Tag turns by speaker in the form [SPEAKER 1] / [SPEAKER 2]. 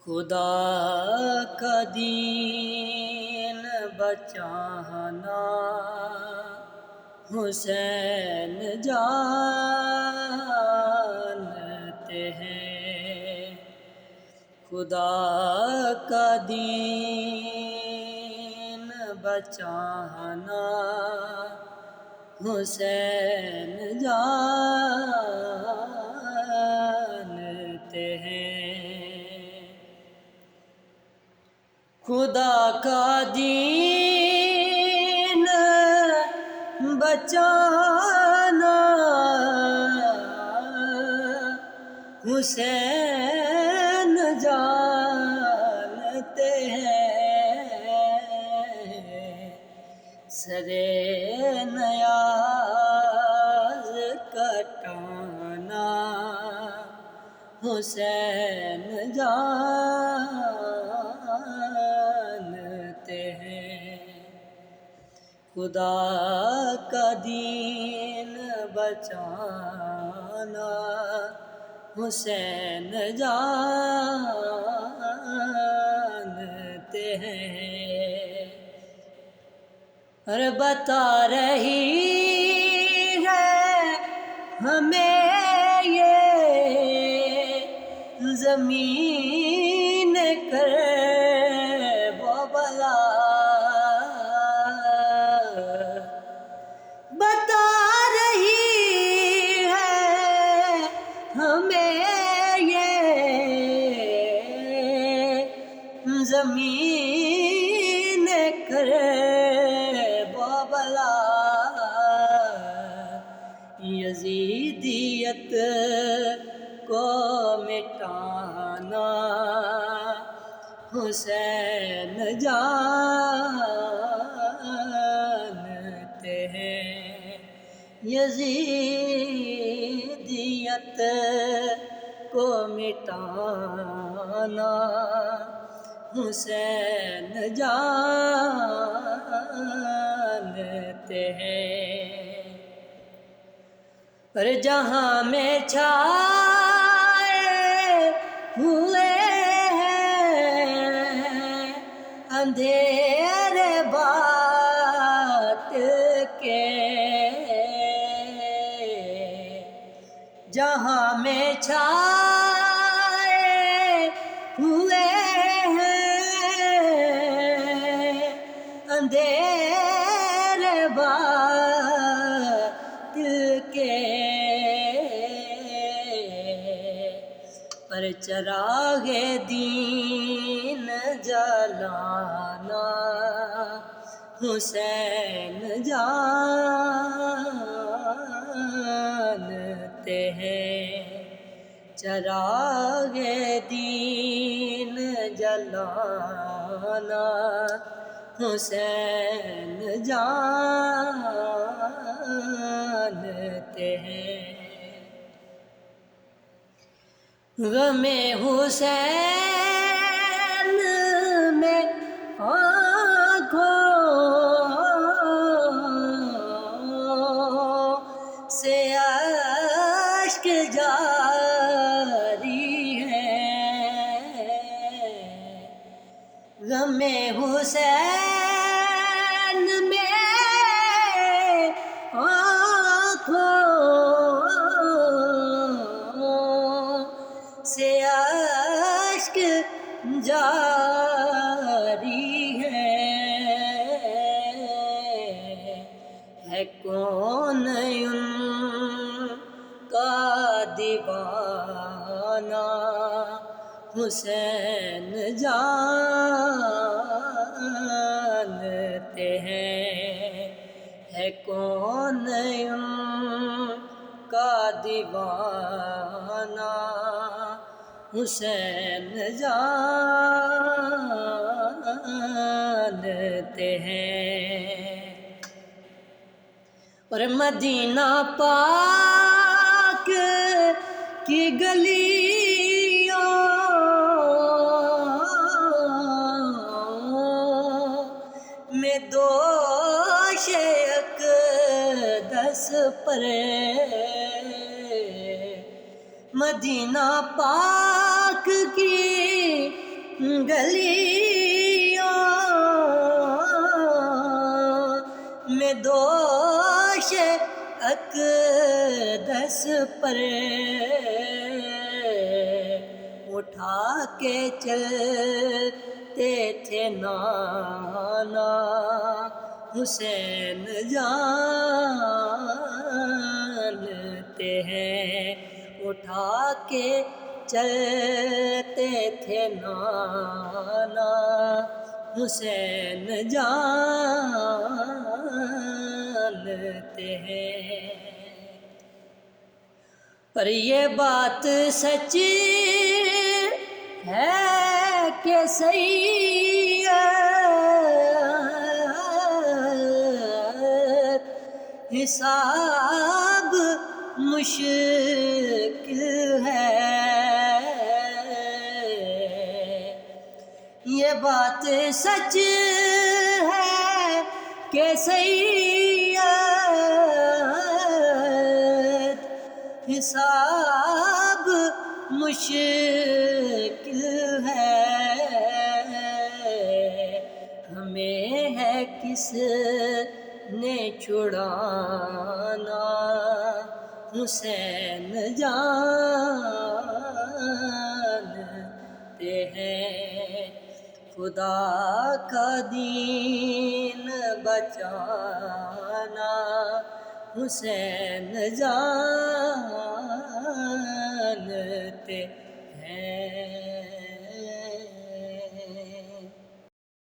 [SPEAKER 1] خدا کا دین بچانا حسین جانتے ہیں، خدا کا دین بچانا حسین جانتے ہیں، خدا کا دین بچانا حسین جانتے ہیں، سر نیاز کٹانا حسین جانتے ہیں، خدا کا دین بچانا حسین جانتے ہیں، اور بتا رہی ہے ہمیں یہ زمین کربلا، بتا رہی ہے ہمیں یہ زمین کربلا، یزیدیت کو مٹانا حسین جانتے ہیں، یزیدیت کو مٹانا حسین جانتے ہیں، پر جہاں میں چھائے ہوئے ہیں اندھیرے باطل کے، جہاں میں چھائے ہوئے ہیں اندھیرے باطل کے، پر چراغ دین جلانا حسین جانتے ہیں، چراغ دین جلانا حسین جانتے ہیں، غم حسین میں آنکھوں سے اشک جاری ہے، غم حسین میں آنکھوں سے اشک جاری ہے کون ان کا دیوانہ حسین جانتے ہیں، ہے کون ان کا دیوانہ حسین جانتے ہیں، اور مدینہ پاک کی گلیوں پر مدینہ پاک کی گلیوں میں دوش اقدس پر اٹھا کے چلتے تھے نانا حسین جانتے ہیں، اٹھا کے چلتے تھے نانا حسین جانتے ہیں۔ پر یہ بات سچ ہے کہ سید حساب مشکل ہے، یہ بات سچ ہے کہ سید حساب مشکل ہے، ہمیں ہے کس نے چھڑانا حسین جانتے ہیں، خدا کا دین بچانا حسین جانتے ہیں۔